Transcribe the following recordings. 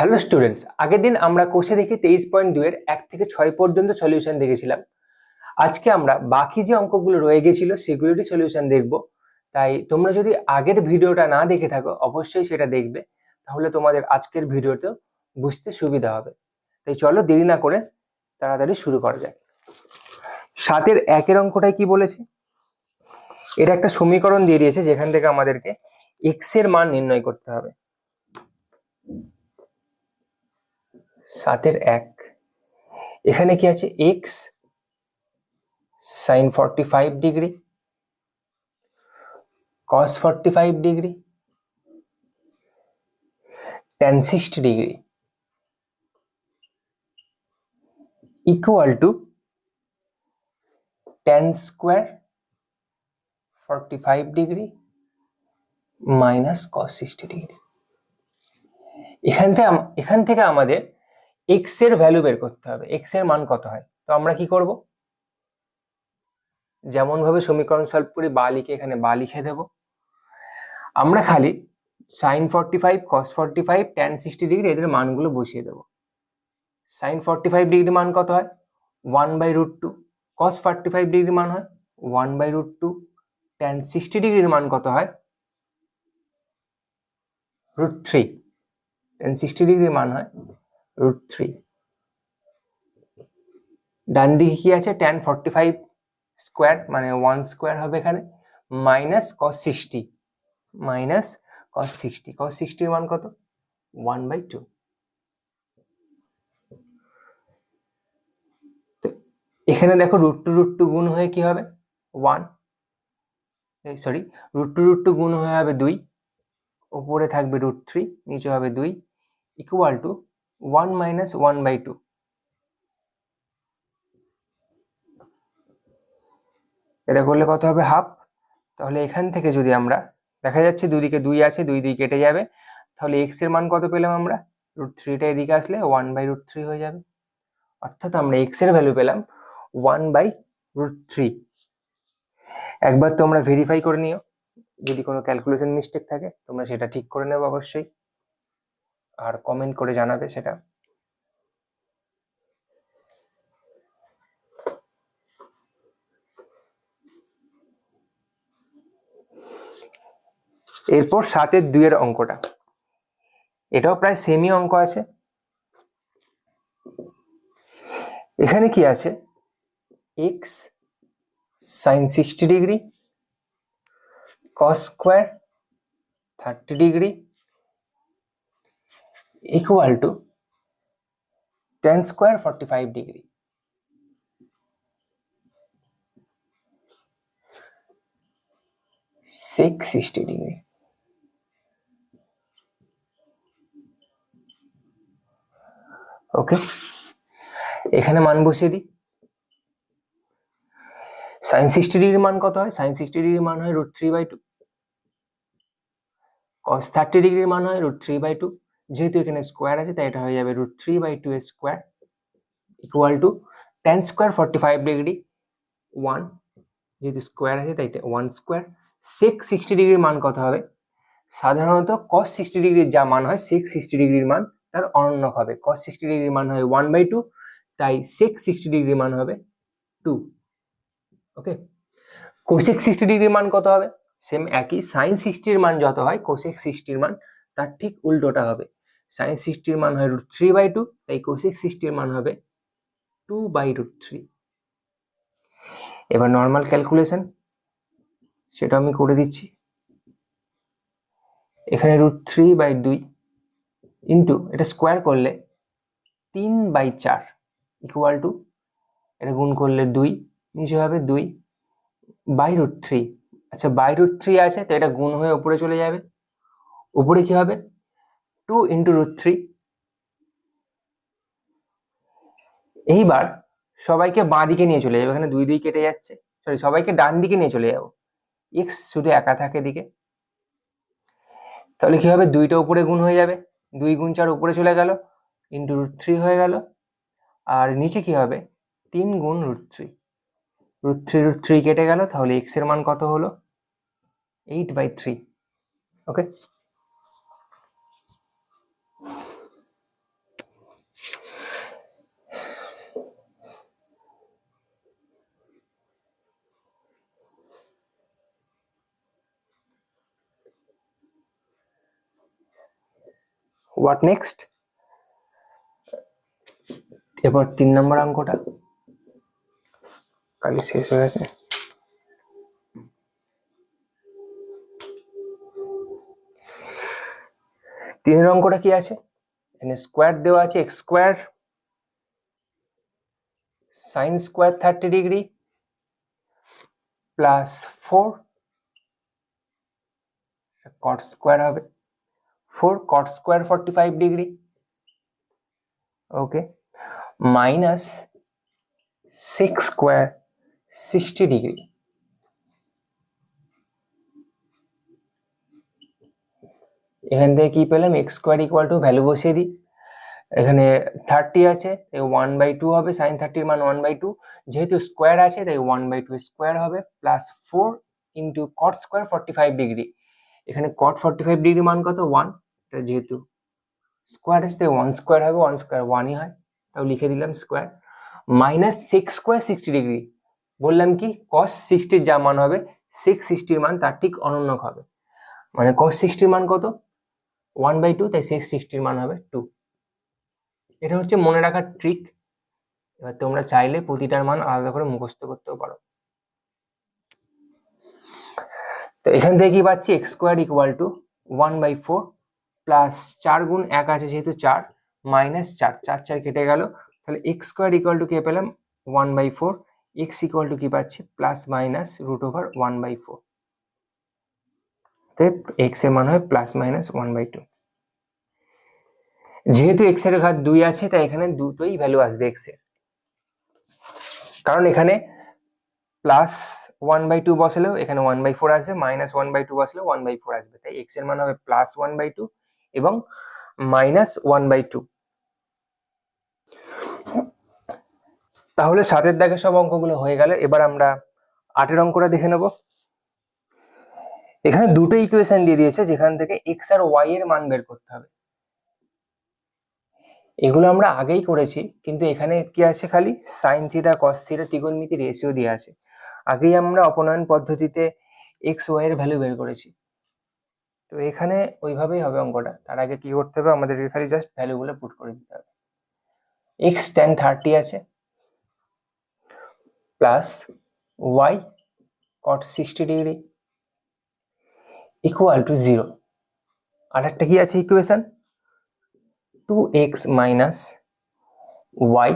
Hello students, আগের দিন আমরা কোষে দেখে 23.2 এর 1 থেকে 6 পর্যন্ত সলিউশন দেখেছিলাম। আজকে আমরা বাকি যে অঙ্কগুলো রয়ে গেছিল সেগুলোরই সলিউশন দেখব। তাই তোমরা যদি আগের ভিডিওটা না দেখে থাকো অবশ্যই সেটা দেখবে, তাহলে তোমাদের আজকের ভিডিওতেও বুঝতে সুবিধা হবে। তাই চলো দেরি না করে তাড়াতাড়ি শুরু করা যাক। 7 এর 1 এর অঙ্কটাই কি বলেছে, এটা একটা সমীকরণ দিয়ে দিয়েছে যেখান থেকে আমাদেরকে x এর মান নির্ণয় করতে হবে। 7 এর 1, এখানে কি আছে, x sin 45 degree cos 45 degree tan 60 degree equal to tan square 45 degree minus cos 60 degree. এখান থেকে আমাদের x এর ভ্যালু বের করতে হবে, x এর মান কত হয়। তো আমরা কি করব, যেমন ভাবে সমীকরণ সলভ করি বা লিখে এখানে বা লিখে দেব। আমরা খালি sin 45 cos 45 tan 60 ডিগ্রি এদের মানগুলো বসিয়ে দেব। sin 45 ডিগ্রি মান কত হয়, 1/√2। cos 45 ডিগ্রি মান হয় 1/√2। tan 60 ডিগ্রির মান কত হয়, √3। tan 60 ডিগ্রির মান হয় √3। ডান দিকে কি আছে, tan 45 স্কোয়ার মানে 1 স্কোয়ার হবে এখানে, minus cos 60 minus cos 60। cos 60 এর মান কত, 1/2। তো এখানে দেখো √2 গুণ হয়ে কি হবে 1, সরি √2 গুণ হয়ে হবে 2, উপরে থাকবে √3, নিচে হবে 2, ইকুয়াল টু 1 মাইনাস 1/2। এটা করলে কত হবে, হাফ। তাহলে এখান থেকে যদি আমরা, দেখা যাচ্ছে দুদিকে 2 আছে, 2 দিয়ে কেটে যাবে, তাহলে x এর মান কত পেলাম আমরা, √3টা এদিকে আসলে 1/√3 হয়ে যাবে। অর্থাৎ আমরা x এর ভ্যালু পেলাম 1/√3। একবার তোমরা ভেরিফাই করে নিও, যদি কোনো ক্যালকুলেশন মিস্টেক থাকে তোমরা সেটা ঠিক করে নেবে অবশ্যই, আর কমেন্ট করে জানাবে সেটা। এরপর 7 এর 2 এর অঙ্কটা, এটাও প্রায় সেমই অঙ্ক আছে। এখানে কি আছে, x sin 60 degree cos square 30 degree equal to tan square 45 degree. sec 60 degree. Okay, এখানে মান বসিয়ে দিই। sin 60 ডিগ্রির মান কত হয়, sin 60 ডিগ্রির মান হয় √3/2। cos 30 ডিগ্রির মান হয় √3/2। যেহেতু এখানে স্কোয়ার আছে তাই এটা হয়ে যাবে √3/2 square equal to tan square 45 degree 1, যেহেতু স্কোয়ার আছে তাই 1 স্কোয়ার। sec 60 ডিগ্রির মান কত হবে, সাধারণত cos 60 ডিগ্রির যা মান হয় sec 60 ডিগ্রির মান তার অনন্যক হবে। cos 60 ডিগ্রির মান হয় 1/2, তাই sec 60 ডিগ্রির মান হবে 2। ওকে, cosec 60 ডিগ্রির মান কত হবে, সেম একই, sin 60 এর মান যত হয় cosec 60 এর মান তার ঠিক উল্টোটা হবে। sin 60 এর মান হয় √3/2, তাই cosec 60 এর মান হবে 2/√3। এবার নর্মাল ক্যালকুলেশন সেটা আমি করে দিচ্ছি। এখানে √3/2 ইন্টু এটা স্কোয়ার করলে 3/4 ইকুয়াল টু, এটা গুণ করলে 2, নিচে হবে 2/√3। আচ্ছা, বাই√3 আছে তো এটা গুণ হয়ে উপরে চলে যাবে, উপরে কি হবে 2 ইন্টু √3। এইবার সবাইকে বাঁ দিকে নিয়ে চলে যাবে, এখানে 2 2 কেটে যাচ্ছে, সরি সবাইকে ডান দিকে নিয়ে চলে যাবো, x শুধু একা থাকে দিকে। তাহলে কি হবে, 2টা উপরে গুণ হয়ে যাবে, 2 গুণ 4 উপরে চলে গেল, ইন্টু √3 হয়ে গেল। আর নিচে কি হবে, 3 গুণ √3, √3 কেটে গেল, তাহলে x এর মান কত হলো 8/3। ওকে, হোয়াট নেক্সট? এরপর 3 নম্বর অঙ্কটা কালি শেষ হয়ে গেছে। 3 অঙ্কটা কি আছে? এখানে স্কোয়ার দেওয়া আছে, x square sine square 30 degree plus 4 cot square হবে, 4 কট স্কোয়ার 45 ডিগ্রি, ওকে, মাইনাস 6 স্কোয়ার 60 ডিগ্রি। এখান থেকে কি পেলাম? X square equal to, value বসিয়ে দিই, এখানে 30 আছে তাই 1/2 হবে, সাইন 30 মান 1/2, যেহেতু স্কোয়ার আছে তাই 1/2 স্কোয়ার হবে, plus 4 into cot square 45 degree. এখানে কট 45 ডিগ্রি মান কত? 1, যেহেতু স্কোয়ার আছে তাই 1 স্কোয়ার হবে, 1 স্কোয়ার 1ই হয়, তাও লিখে দিলাম স্কোয়ার, মাইনাস 6 স্কোয়ার 60 ডিগ্রি। বললাম কি কস 60 যা মান হবে 660 মান তার ঠিক অনন্যক হবে, মানে কস 60 মান কত? 1/2, তাই 660 মান হবে 2। এটা হচ্ছে মনে রাখার ট্রিক। এবার তোমরা চাইলে প্রতিটার মান আলাদা করে মুখস্থ করতেও পারো। তো এখান থেকে কি পাচ্ছি? X square equal to 1/4 plus 4 গুণ 1 আছে যেহেতু 4, মাইনাস 4, 4 4 কেটে গেল, তাহলে এক্স স্কোয়ার ইকুয়াল টু কে পেলাম? 1/4, এক্স ইকুয়াল টু কি পাচ্ছি? প্লাস মাইনাস রুট ওভার 1/4, তাই এক্স এর মান হয় প্লাস মাইনাস 1/2। যেহেতু এক্স এর ঘাত 2 আছে তাই এখানে দুটোই ভ্যালু আসবে এক্স এর, কারণ এখানে প্লাস 1/2 বসালেও এখানে 1/4 আসবে, মাইনাস 1/2 বসালেও 1/4 আসবে, তাই এক্স এর মান হবে প্লাস 1/2 এবং মাইনাস 1/2। তাহলে 7 দাগে সব অঙ্কগুলো হয়ে গেল। এবার আমরা 8 অঙ্কটা দেখে নেব। এখানে দুটো ইকুয়েশন দিয়ে দিয়েছে যেখান থেকে এক্স আর ওয়াই এর মান বের করতে হবে। এগুলো আমরা আগেই করেছি, কিন্তু এখানে কি আছে? খালি সাইন থিটা কস থিটা ত্রিকোণমিতি রেশিও দিয়ে আছে। আগেই আমরা অপনয়ন পদ্ধতিতে এক্স ওয়াই এর ভ্যালু বের করেছি, তো এখানে ওইভাবেই হবে অঙ্কটা। তার আগে কি করতে হবে? আমাদেরকে খালি জাস্ট ভ্যালুগুলো পুট করে দিতে হবে। এক্স tan 30 আছে plus Y cot 60 degree equal to 0। আর একটা কি আছে equation? 2x minus Y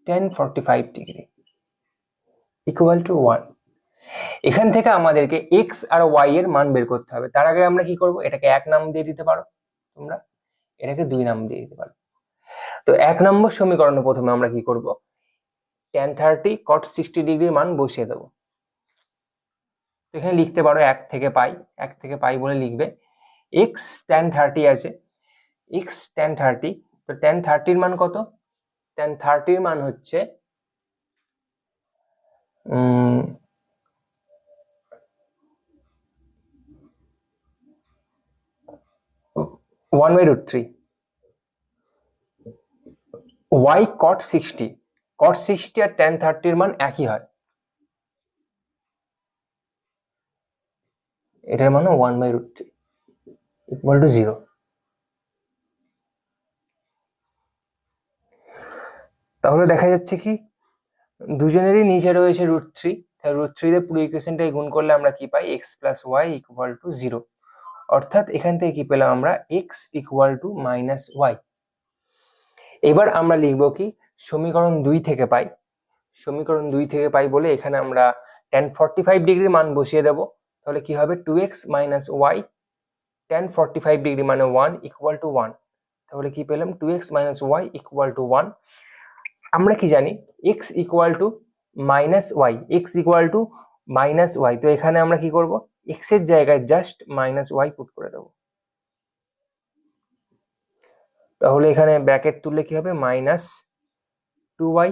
tan 45 degree equal to 1। এখান থেকে আমাদেরকে এক্স আর ওয়াই এর মান বের করতে হবে। তার আগে আমরা কি করব? এটাকে 1 নাম দিয়ে দিতে পারো তোমরা, এটাকে 2 নাম দিয়ে দিতে পারো। তো 1 নম্বর সমীকরণে প্রথমে আমরা কি করব? tan 30 cot 60 ডিগ্রির মান বসিয়ে দেবো। এখানে লিখতে পারো 1 থেকে পাই, 1 থেকে পাই বলে লিখবে। x tan 30 আছে, x tan 30, তো tan 30 এর মান কত? tan 30 এর মান হচ্ছে 1/√3। y cot 60, cot 60 আর tan 30 এর মান একই হয়, এটার মান 1/√3 ইকুয়াল টু 0। তাহলে দেখা যাচ্ছে কি দুজনেরই নিচে রয়েছে √3, তাই √3 দিয়ে পুরো ইকুয়েশনটাই গুণ করলে আমরা কি পাই? x plus Y equal to 0। অর্থাৎ এখান থেকে কি পেলাম আমরা? x equal to minus Y. এবার আমরা লিখবো কি? সমীকরণ 2 থেকে পাই, সমীকরণ 2 থেকে পাই বলে এখানে আমরা tan 45 ডিগ্রি মান বসিয়ে দেব। তাহলে কি হবে? 2x minus Y tan 45 degree মানে 1 ইকুয়াল টু 1। তাহলে কি পেলাম? 2x minus Y equal to 1। আমরা কি জানি? x equal to minus Y, x equal to minus Y, তো এখানে আমরা কি করব? x এর জায়গায় জাস্ট মাইনাস ওয়াই পুট করে দেবো। তাহলে এখানে ব্র্যাকেট তুললে কি হবে? Minus 2y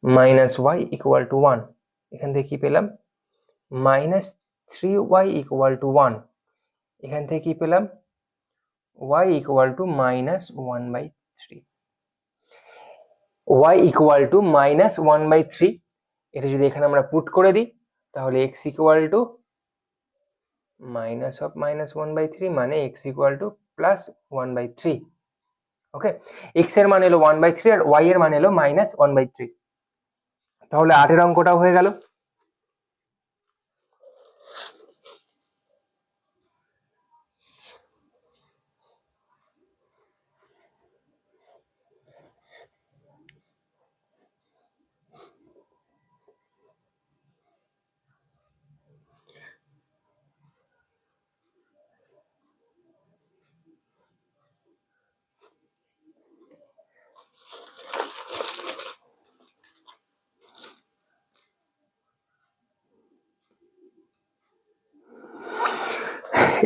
minus Y equal to 1। এখান থেকে কি পেলাম? Minus 3y equal to 1। এখান থেকে কি পেলাম? y equal to minus 1/3। y equal to minus 1/3, এটা যদি এখানে আমরা পুট করে দিই তাহলে x equal to minus of -1/3 মানে x ইকুয়াল টু +1/3। ওকে, এক্স এর মান এলো 1/3 আর ওয়াই এর মান এলো -1/3। তাহলে 8 এর অঙ্কটাও হয়ে গেল।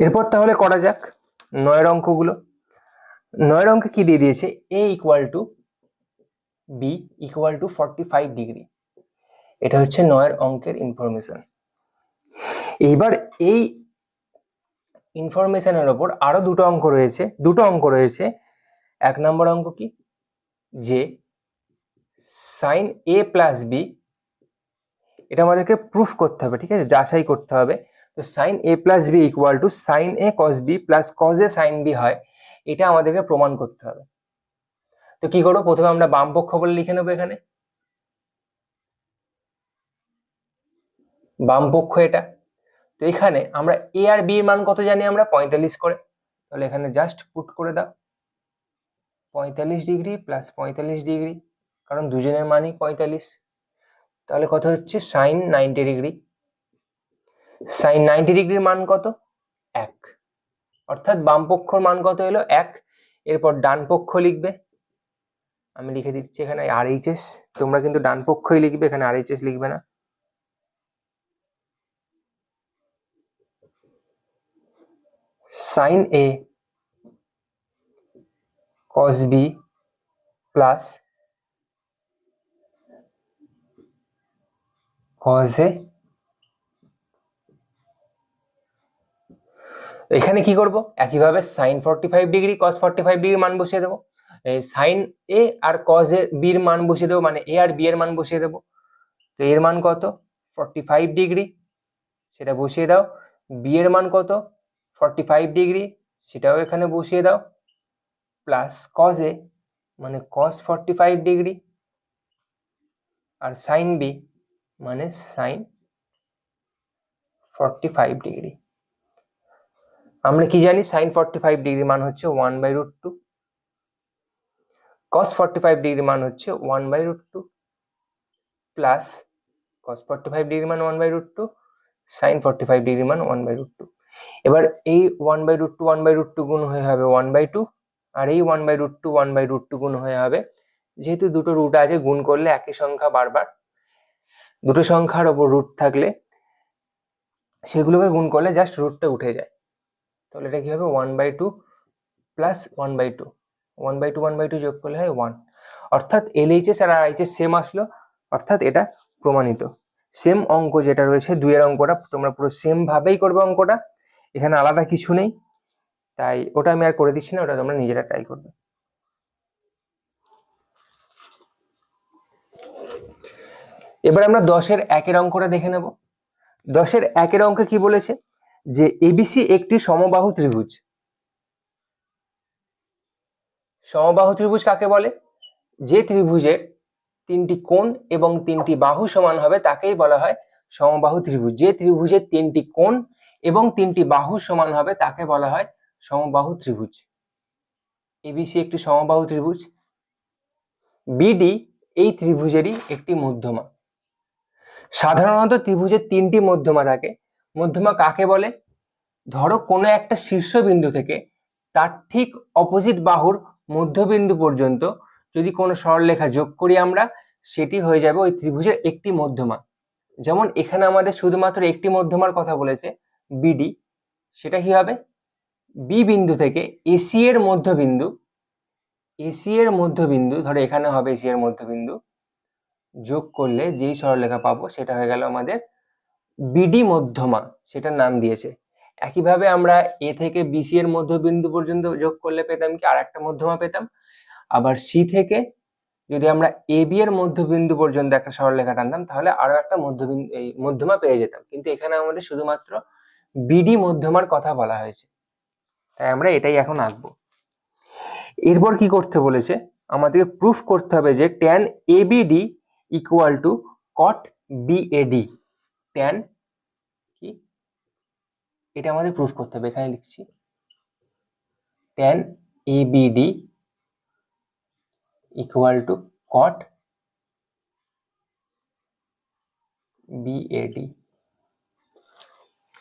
এরপর তাহলে করা যাক 9 অঙ্কগুলো। 9 অঙ্কে কি দিয়ে দিয়েছে, a equal to B equal to 45 degree. এটা হচ্ছে 9 অঙ্কের ইনফরমেশন। এইবার এই ইনফরমেশনের ওপর আরো দুটো অঙ্ক রয়েছে। 1 নম্বর অঙ্ক কি, যে সাইন a প্লাস বি, এটা আমাদেরকে প্রুফ করতে হবে, ঠিক আছে, যাচাই করতে হবে। তো sine a plus B equal to sine a cos B plus cos a sine B হয়, এটা আমাদেরকে প্রমাণ করতে হবে। তো কি করবো, প্রথমে আমরা বাম পক্ষ বলে লিখে নেবো। এখানে বাম পক্ষ এটা। তো এখানে আমরা a আর b এর মান কত জানি আমরা, 45 করে। তাহলে এখানে জাস্ট পুট করে দাও 45 ডিগ্রি প্লাস 45 ডিগ্রি, কারণ দুজনের মানই 45। তাহলে কত হচ্ছে, সাইন 90 ডিগ্রি। সাইন 90 ডিগ্রির মান কত, 1। অর্থাৎ বাম পক্ষর মান কত এলো, 1। এরপর ডান পক্ষ লিখবে, আমি লিখে দিচ্ছি এখানে RHS। তোমরা কিন্তু ডান পক্ষই লিখবে, এখানে RHS লিখবে না। Sine A cos B plus cos A। এখানে কি করব, একইভাবে সাইন 45 ডিগ্রি cos 45 ডিগ্রি মান বসিয়ে দেবো। সাইন A আর cos A B এর মান বসিয়ে দেবো, মানে A আর B এর মান বসিয়ে দেবো। তো এর মান কত, 45 ডিগ্রি, সেটা বসিয়ে দাও। B এর মান কত, 45 ডিগ্রি, সেটাও এখানে বসিয়ে দাও। প্লাস cos A মানে cos 45 ডিগ্রি, আর সাইন B মানে সাইন 45 ডিগ্রি। আমরা কি জানি, সাইন 45 ডিগ্রি মান হচ্ছে 1/√2, cos 45 ডিগ্রি মান হচ্ছে 1/√2, প্লাস cos 45 ডিগ্রি মান 1/√2, সাইন 45 ডিগ্রি মান 1/√2। এবার এই 1/√2 1/√2 গুণ হয়ে হবে 1/2, আর এই 1/√2 1/√2 গুণ হয়ে হবে, যেহেতু দুটো রুট আছে, গুণ করলে একই সংখ্যা বারবার, দুটো সংখ্যার ওপর রুট থাকলে সেগুলোকে গুণ করলে জাস্ট রুটটা উঠে যায়। তাহলে এটা কি হবে, 1/2 প্লাস 1/2, 1/2 1/2 যোগ করলে হয় 1। অর্থাৎ LHS আর RHS সেম আসলো, অর্থাৎ এটা প্রমাণিত। সেম অঙ্ক যেটা রয়েছে 2 এর অঙ্কটা তোমরা পুরো সেম ভাবেই করবে অঙ্কটা, এখানে আলাদা কিছু নেই, তাই ওটা আমি আর করে দিচ্ছি না, ওটা তোমরা নিজেরা ট্রাই করবে। এবার আমরা 10-এর 1-এর অঙ্কটা দেখে নেব। 10-এর 1-এর অঙ্কে কি বলেছে, যে ABC একটি সমবাহু ত্রিভুজ। সমবাহু ত্রিভুজ কাকে বলে, যে ত্রিভুজের 3টি কোণ এবং 3টি বাহু সমান হবে তাকেই বলা হয় সমবাহু ত্রিভুজ। যে ত্রিভুজের 3টি কোণ এবং 3টি বাহু সমান হবে তাকে বলা হয় সমবাহু ত্রিভুজ। ABC একটি সমবাহু ত্রিভুজ। BD এই ত্রিভুজেরই একটি মধ্যমা। সাধারণত ত্রিভুজের 3টি মধ্যমা থাকে। মধ্যমা কাকে বলে, ধরো কোনো একটা শীর্ষবিন্দু থেকে তার ঠিক অপোজিট বাহুর মধ্যবিন্দু পর্যন্ত যদি কোনো সরলরেখা যোগ করি আমরা, সেটি হয়ে যাবে ওই ত্রিভুজের একটি মধ্যমা। যেমন এখানে আমাদের শুধুমাত্র একটি মধ্যমার কথা বলেছে, BD, সেটা কি হবে, বি বিন্দু থেকে AC এর মধ্যবিন্দু, ধরো এখানে হবে AC এর মধ্যবিন্দু, যোগ করলে যেই সরলরেখা পাবো সেটা হয়ে গেল আমাদের BD মধ্যমা, সেটার নাম দিয়েছে। একইভাবে আমরা A থেকে BC এর মধ্যবিন্দু পর্যন্ত যোগ করলে পেতাম কি, আর একটা মধ্যমা পেতাম। আবার C থেকে যদি আমরা AB এর মধ্যবিন্দু পর্যন্ত একটা সরলরেখা টানতাম, তাহলে আরো একটা মধ্যবিন্দু এই মধ্যমা পেয়ে যেতাম। কিন্তু এখানে আমাদের শুধুমাত্র বিডি মধ্যমার কথা বলা হয়েছে, তাই আমরা এটাই এখন আঁকবো। এরপর কি করতে বলেছে, আমাদেরকে প্রুফ করতে হবে যে tan ABD equal to cot BAD. Tan কি, এটা আমাদের প্রুফ করতে হবে। এখানে লিখছি tan ABD equal to cot BAD.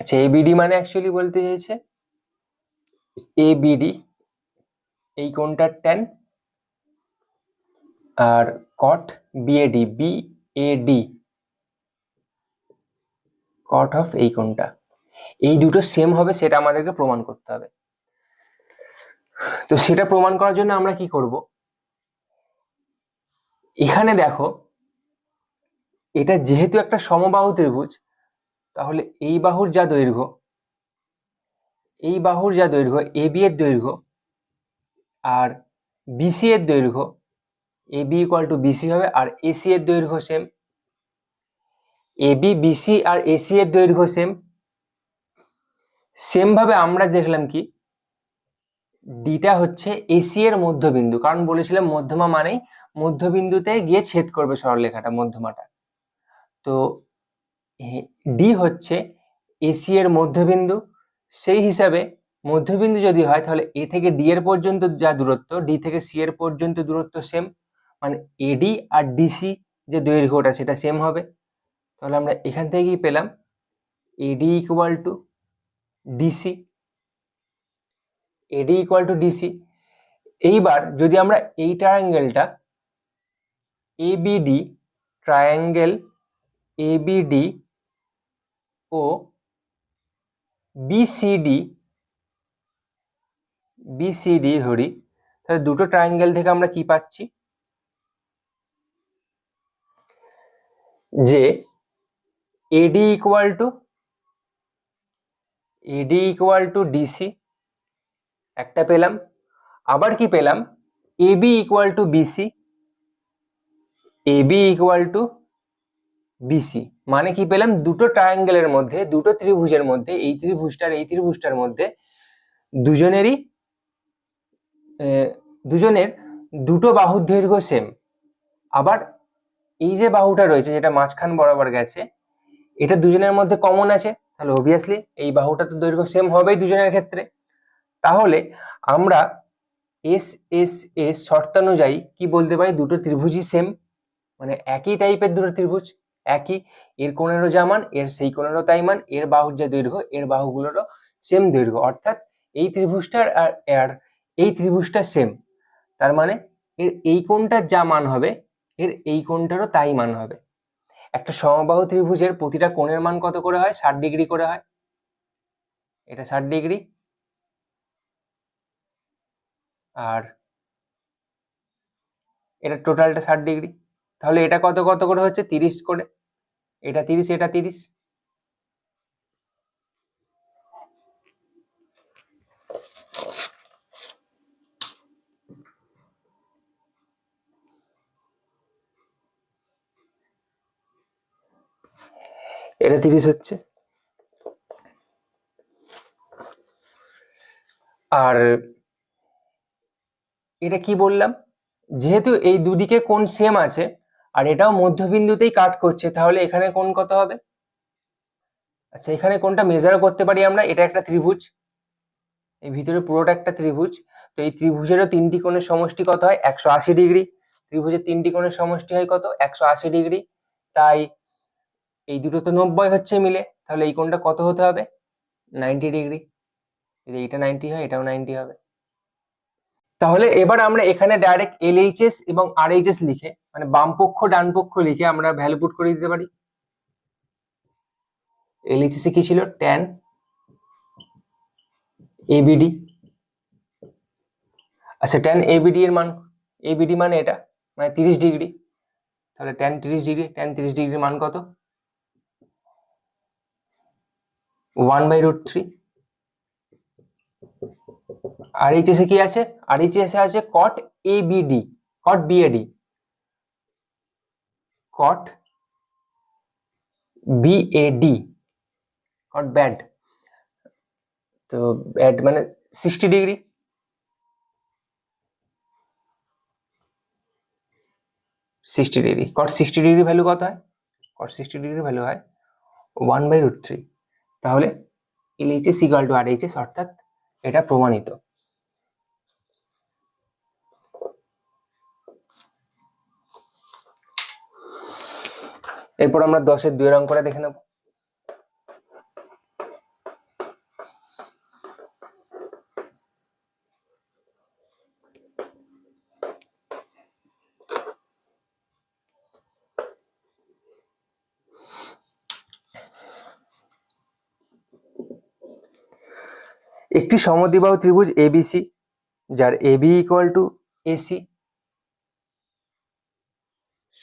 আচ্ছা, এবিডি মানে অ্যাকচুয়ালি বলতে চাইছে এবিডি এই কোণটার ট্যান, আর cot BAD BAD cot of এই কোণটা, এই দুটো সেম হবে সেটা আমাদেরকে প্রমাণ করতে হবে। তো সেটা প্রমাণ করার জন্য আমরা কি করব, এখানে দেখো এটা যেহেতু একটা সমবাহু ত্রিভুজ, তাহলে এই বাহুর যা দৈর্ঘ্য, এই বাহুর যা দৈর্ঘ্য এবি এর দৈর্ঘ্য আর বিসি এর দৈর্ঘ্য, এবি ইকুয়াল টু বিসি হবে, আর এসি এর দৈর্ঘ্য সেম। এবি বিসি আর এসি এর দৈর্ঘ্য সেম। সেম ভাবে আমরা দেখলাম কি ডিটা হচ্ছে এসি এর মধ্যবিন্দু, কারণ বলেছিলাম মধ্যমা মানেই মধ্যবিন্দুতে গিয়ে ছেদ করবে সরলরেখাটা, মধ্যমাটা। তো ডি হচ্ছে এসি এর মধ্যবিন্দু, সেই হিসাবে মধ্যবিন্দু যদি হয় তাহলে এ থেকে ডি এর পর্যন্ত যা দূরত্ব, ডি থেকে সি এর পর্যন্ত দূরত্ব সেম, মানে এডি আর ডিসি যে দৈর্ঘ্যটা সেটা সেম হবে। তাহলে আমরা এখান থেকে কি পেলাম, এডি equal to DC, eddy equal to DC. এইবার যদি আমরা এই ট্রায়াঙ্গেলটা এবিডি, ট্রায়াঙ্গেল এবিডি ও বিসিডি ধরি, তাহলে দুটো ট্রায়াঙ্গেল থেকে আমরা কি পাচ্ছি, যে এডি ইকুয়াল টু ডিসি একটা পেলাম, আবার কি পেলাম এবি ইকুয়াল টু বিসি, মানে কি পেলাম, দুটো ট্রায়াঙ্গেলের মধ্যে, দুটো ত্রিভুজের মধ্যে, এই ত্রিভুজটার মধ্যে দুজনের দুটো বাহুর দৈর্ঘ্য সেম। আবার এই যে বাহুটা রয়েছে যেটা মাঝখান বরাবর গেছে, এটা দুজনের মধ্যে কমন আছে, তাহলে অবভিয়াসলি এই বাহুটা তো দৈর্ঘ্য সেম হবেই দুজনের ক্ষেত্রে। তাহলে আমরা এস এস এস শর্তানুযায়ী কি বলতে পারি, দুটো ত্রিভুজই সেম, মানে একই টাইপের দুটো ত্রিভুজ, একই, এর কোণেরও যা মান এর সেই কোণেরও তাই মান, এর বাহুর যে দৈর্ঘ্য এর বাহুগুলোরও সেম দৈর্ঘ্য, অর্থাৎ এই ত্রিভুজটার আর এই ত্রিভুজটা সেম। তার মানে এর এই কোণটার যা মান হবে এর এই কোণটারও তাই মান হবে। একটা সমবাহু ত্রিভুজের প্রতিটা কোণের মান কত করে হয়, 60 ডিগ্রি করে হয়। এটা 60 ডিগ্রি, আর এটা টোটালটা 60 ডিগ্রি, তাহলে এটা কত কত করে হচ্ছে 30 করে, এটা 30 এটা 30। এটা 30 হচ্ছে, আর এটা কি বললাম, যেহেতু এই দুদিকে কোণ সেম আছে আর এটাও মধ্যবিন্দুতেই কাট করছে, তাহলে এখানে কোণ কত হবে। আচ্ছা, এখানে কোণটা মেজারও করতে পারি আমরা, এটা একটা ত্রিভুজ, এই ভিতরে পুরোটা একটা ত্রিভুজ, তো এই ত্রিভুজেরও তিনটি কোণের সমষ্টি কত হয়, 180 ডিগ্রি। ত্রিভুজের তিনটি কোণের সমষ্টি হয় কত, 180 ডিগ্রি, তাই এই দুটো তো 90 হচ্ছে মিলে, তাহলে এই কোণটা কত হতে হবে, 90 ডিগ্রি। যদি এইটা 90 হয় এটাও 90 হবে। তাহলে এবার আমরা এখানে ডাইরেক্ট এলএইচএস এবং আরএইচএস লিখে, মানে বাম পক্ষ ডান পক্ষ লিখে আমরা ভ্যালু পুট করে দিতে পারি। এলএইচএস এ কি ছিল, ট্যান এবিডি। আচ্ছা, ট্যান এবিডি এর মান, এবিডি মানে এটা, মানে 30 ডিগ্রি, তাহলে ট্যান 30 ডিগ্রি, ট্যান 30 ডিগ্রির মান কত, 1/√3। আরএইচএস এ কি আছে, আরএইচএস এ আছে কট এবিডি, কট বিএডি, কট বিএডি, কট ব্যাড। তো অ্যাড মানে 60 ডিগ্রি। কট 60 ডিগ্রি ভ্যালু কত হয়? কট 60 ডিগ্রি ভ্যালু হয় 1/√3। তাহলে LHS ইকুয়াল টু RHS, অর্থাৎ এটা প্রমাণিত। এরপর আমরা 10-এর 2 অঙ্কটা দেখে নেব। একটি সমদ্বিবাহু ত্রিভুজ ABC যার AB ইকুয়াল টু AC,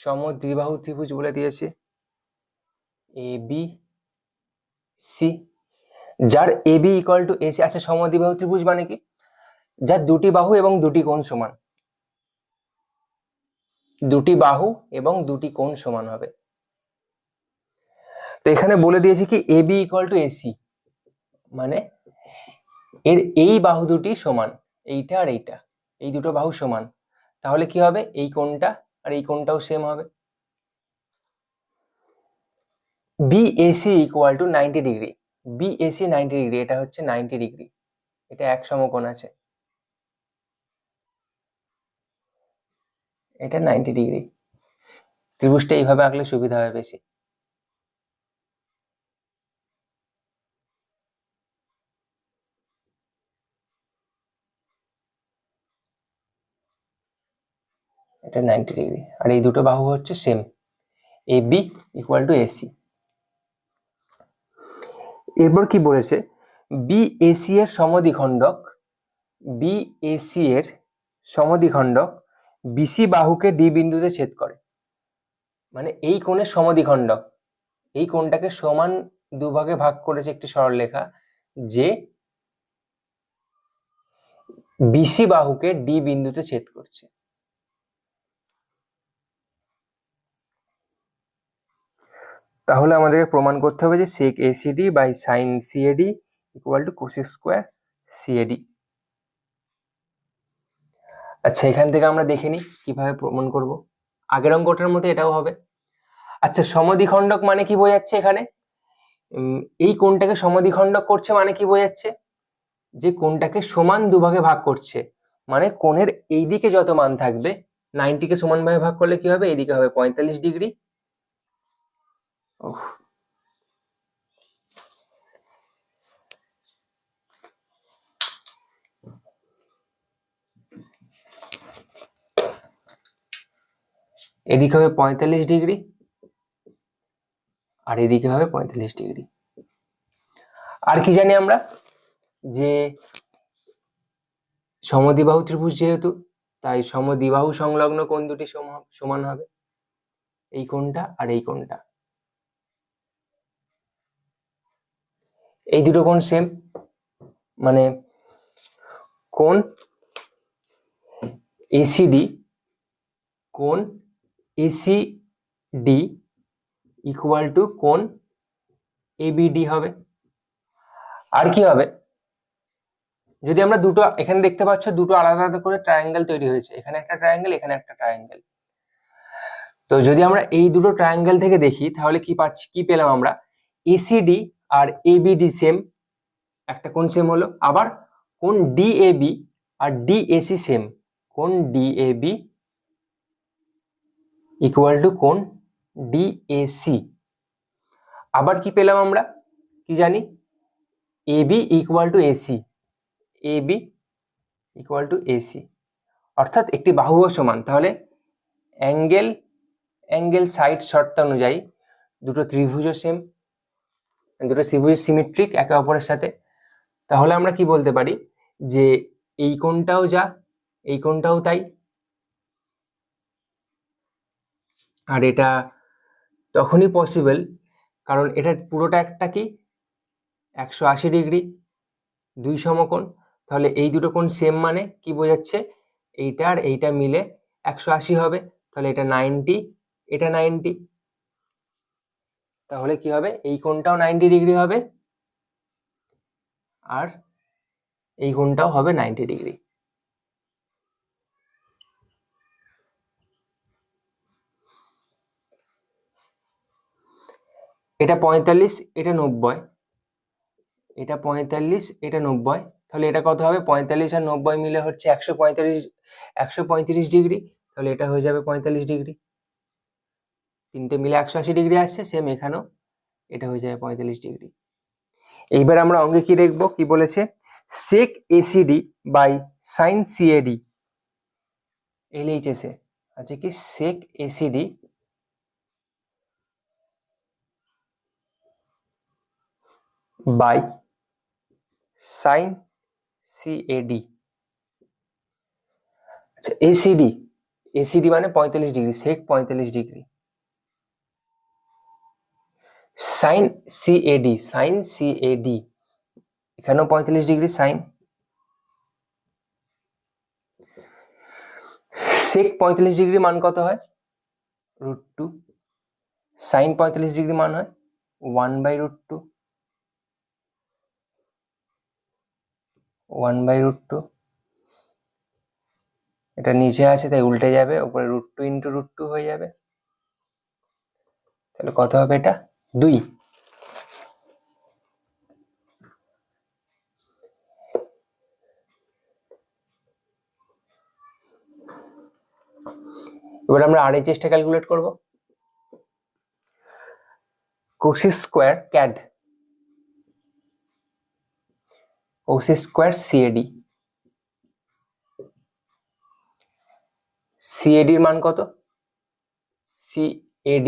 সমদ্বিবাহু ত্রিভুজ বলে দিয়েছে ABC, যার AB ইকুয়াল টু AC। আচ্ছা, সমদ্বিবাহু ত্রিভুজ মানে কি? যার দুটি বাহু এবং দুটি কোণ সমান, দুটি বাহু এবং দুটি কোণ সমান হবে। তো এখানে বলে দিয়েছে কি AB ইকুয়াল টু AC, মানে এর এই বাহু দুটি সমান, এইটা আর এইটা, এই দুটো বাহু সমান। তাহলে কি হবে? এই কোণটা আর এই কোণটাও সেম হবে। BAC equal to 90 degree. BAC 90 degree, এটা হচ্ছে 90 ডিগ্রি, এটা এক সমকোণ আছে, এটা 90 ডিগ্রি। ত্রিভুজটা এইভাবে আঁকলে সুবিধা হবে বেশি। এটা 90 ডিগ্রি, আর এই দুটো বাহু হচ্ছে same, AB equal to AC। এরপর কি বলেছে? BAC এর সমদ্বিখণ্ডক, BAC এর সমদ্বিখণ্ডক BC বাহুকে D বিন্দুতে ছেদ করে। মানে এই কোণের সমদ্বিখণ্ডক, এই কোণটাকে সমান দুভাগে ভাগ করেছে একটি সরলরেখা, যে BC বাহুকে D বিন্দুতে ছেদ করছে। তাহলে আমাদেরকে প্রমাণ করতে হবে যে sec ACD by sin CAD equal to cosec square CAD। আচ্ছা, এখান থেকে আমরা দেখে নিই কিভাবে প্রমাণ করব। আগের অঙ্কটার মতো এটাও হবে। আচ্ছা, সমদ্বিখণ্ডক মানে কি বোঝাচ্ছে এখানে? এই কোণটাকে সমদ্বিখণ্ডক করছে মানে কি বোঝাচ্ছে? যে কোণটাকে সমান দুভাগে ভাগ করছে, মানে কোণের এই দিকে যত মান থাকবে, 90 কে সমান ভাবে ভাগ করলে কি হবে? এইদিকে হবে 45 ডিগ্রি। এদিকে হবে 45 ডিগ্রি, আর এদিকে হবে 45 ডিগ্রি। আর কি জানি আমরা? যে সমদ্বিবাহু ত্রিভুজ যেহেতু, তাই সমদ্বিবাহু সংলগ্ন কোণ দুটি সমান হবে, এই কোণটা আর এই কোণটা। এই দুটো কোণ সেম, মানে কোণ ACD, কোণ ACD ইকুয়াল টু কোণ ABD হবে। আর কি হবে? যদি আমরা দুটো, এখানে দেখতে পাচ্ছ দুটো আলাদা আলাদা করে ট্রায়াঙ্গেল তৈরি হয়েছে, এখানে একটা ট্রায়াঙ্গেল, এখানে একটা ট্রায়াঙ্গেল। তো যদি আমরা এই দুটো ট্রায়াঙ্গেল থেকে দেখি, তাহলে কি পাচ্ছি, কি পেলাম আমরা? ACD আর ABD সেম, একটা কোণ সেম হলো। আবার কোণ DAB আর DAC সেম, কোণ DAB ইকুয়াল টু কোণ DAC। আবার কি পেলাম আমরা? কি জানি? AB equal to AC, AB equal to AC, অর্থাৎ একটি বাহুও সমান। তাহলে অ্যাঙ্গেল সাইড শর্ত অনুযায়ী দুটো ত্রিভুজও সেম, দুটো ত্রিভুজ সিমেট্রিক একে অপরের সাথে। তাহলে আমরা কি বলতে পারি? যে এই কোণটাও যা, এই কোণটাও তাই। আর এটা তখনই পসিবল কারণ এটা পুরোটা একটা কি 180 ডিগ্রি, দুই সমকোণ। তাহলে এই দুটো কোণ সেম মানে কি বোঝাচ্ছে? এইটা আর এইটা মিলে 180 হবে। তাহলে এটা 90, এটা 90। তাহলে কি হবে? এই কোণটাও 90 ডিগ্রি হবে, আর এই কোণটাও হবে 90 ডিগ্রি। এটা 45, এটা 90, এটা 45, এটা 90, তাহলে এটা কত হবে? 45 আর 90 মিলে হচ্ছে 135 ডিগ্রি, তাহলে এটা হয়ে যাবে 45 ডিগ্রি। তিনটে মিলে 180 ডিগ্রি আসছে, সেম এখানেও এটা হয়ে যাবে 45 ডিগ্রি। এইবার আমরা অঙ্কে কি দেখবো, কি বলেছে? sec ACD by sin CAD, LHS এ আছে কি sec ACD by sin CAD। আচ্ছা, ACD মানে 45 degree, sec 45 degree, sin CAD এখানেও 45 ডিগ্রি, sin sec 45 ডিগ্রি মান কত হয়? √2, sin 45 ডিগ্রি মান হয় 1/√2, 1/√2। এটা নিচে আছে তাই উল্টে যাবে, উপরে √2 ইন্টু √2 হয়ে যাবে, তাহলে কত হবে? এটা 2। এবার আমরা RHS টা ক্যালকুলেট করব। cosec square CAD, cosec square CAD, CAD এর মান কত? CAD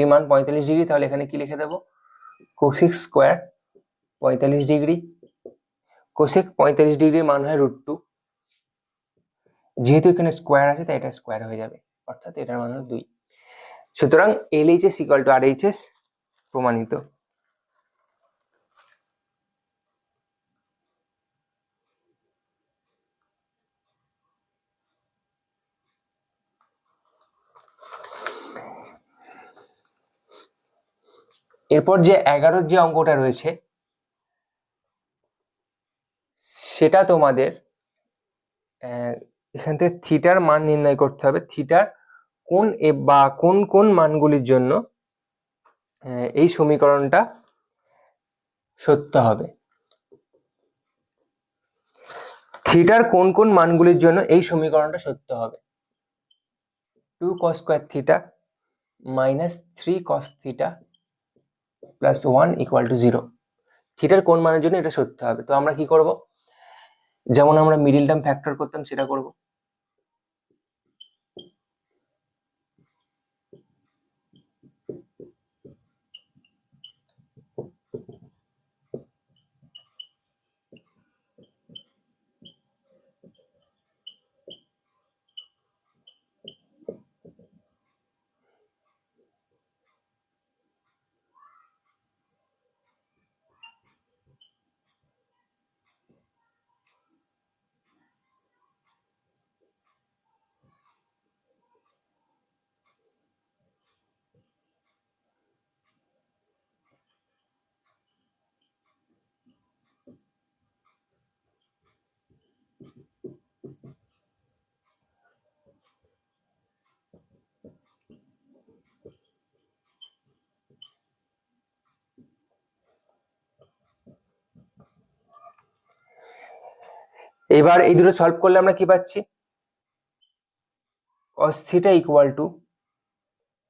এর মান 45 ডিগ্রি, তাহলে এখানে কি লিখে দেবো? cosec স্কয়ার 45 ডিগ্রি, cosec 45 ডিগ্রির মান হয় √2, যেহেতু এখানে স্কয়ার আছে তাই এটা স্কয়ার হয়ে যাবে, অর্থাৎ এটার মান হলো 2। সুতরাং LHS ইকুয়াল টু RHS প্রমাণিত। এরপর যে 11 যে অঙ্কটা রয়েছে সেটা তোমাদের এখান থেকে থিটার মান নির্ণয় করতে হবে। থিটার কোন বা কোন কোন মানগুলির জন্য এই সমীকরণটা সত্য হবে। থিটার কোন কোন মানগুলির জন্য এই সমীকরণটা সত্য হবে? 2 cos square theta minus 3 cos theta plus 1 equal to 0। থিটার কোন মানের জন্য এটা সত্য হবে? তো আমরা কি করব, যেমন আমরা মিডল টার্ম ফ্যাক্টর করতাম সেটা করব। এবার এই দুটো সলভ করলে আমরা কি পাচ্ছি? cos থিটা ইকুয়াল টু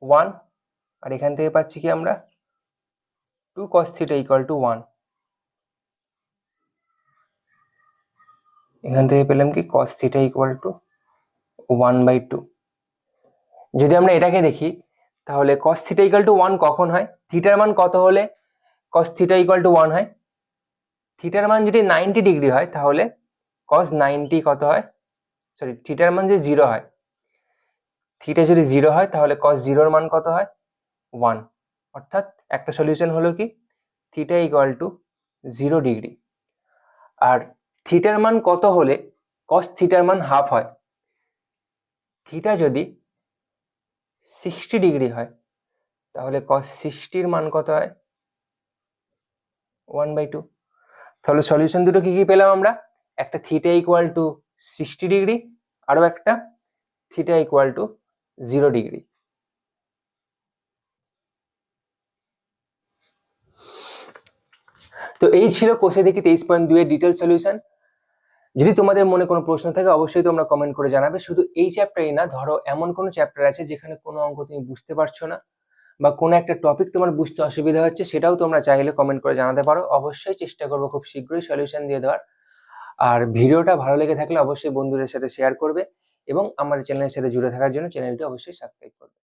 1, আর এখান থেকে পাচ্ছি কি আমরা 2 cos থিটা ইকুয়াল টু 1। এখান থেকে পেলাম কি cos থিটা ইকুয়াল টু 1/2। যদি আমরা এটাকে দেখি তাহলে cos থিটা ইকুয়াল টু 1 কখন হয়? থিটার মান কত হলে cos থিটা ইকুয়াল টু 1 হয়? থিটার মান যদি 90 ডিগ্রি হয় তাহলে cos 90 কত হয়? সরি, থিটার মান যদি 0 হয়, থিটা যদি 0 হয় তাহলে cos 0 এর মান কত হয়? 1। অর্থাৎ একটা সলিউশন হলো কি থিটা ইকুয়াল টু 0 ডিগ্রি। আর থিটার মান কত হলে cos থিটার মান হাফ হয়? থিটা যদি 60 ডিগ্রি হয় তাহলে cos 60 এর মান কত হয়? 1/2। তাহলে সলিউশন দুটো কি কি পেলাম আমরা? একটা থিটা ইকুয়াল টু 60 ডিগ্রি, আরো একটা থিটা ইকুয়াল টু 0 ডিগ্রি। তো এই ছিল কোষে দেখি 23.2 এর ডিটেল সলিউশন। যদি তোমাদের মনে কোনো প্রশ্ন থাকে অবশ্যই তোমরা কমেন্ট করে জানাবে। শুধু এই চ্যাপ্টারই না, ধরো এমন কোনো চ্যাপ্টার আছে যেখানে কোনো অঙ্ক তুমি বুঝতে পারছো না বা কোনো একটা টপিক তোমার বুঝতে অসুবিধা হচ্ছে, সেটাও তোমরা চাইলে কমেন্ট করে জানাতে পারো। অবশ্যই চেষ্টা করবো খুব শীঘ্রই সলিউশন দিয়ে দেওয়ার। আর ভিডিওটা ভালো লেগে থাকলে অবশ্যই বন্ধুদের সাথে শেয়ার করবে এবং আমার চ্যানেলের সাথে জুড়ে থাকার জন্য চ্যানেলটি অবশ্যই সাবস্ক্রাইব করবে।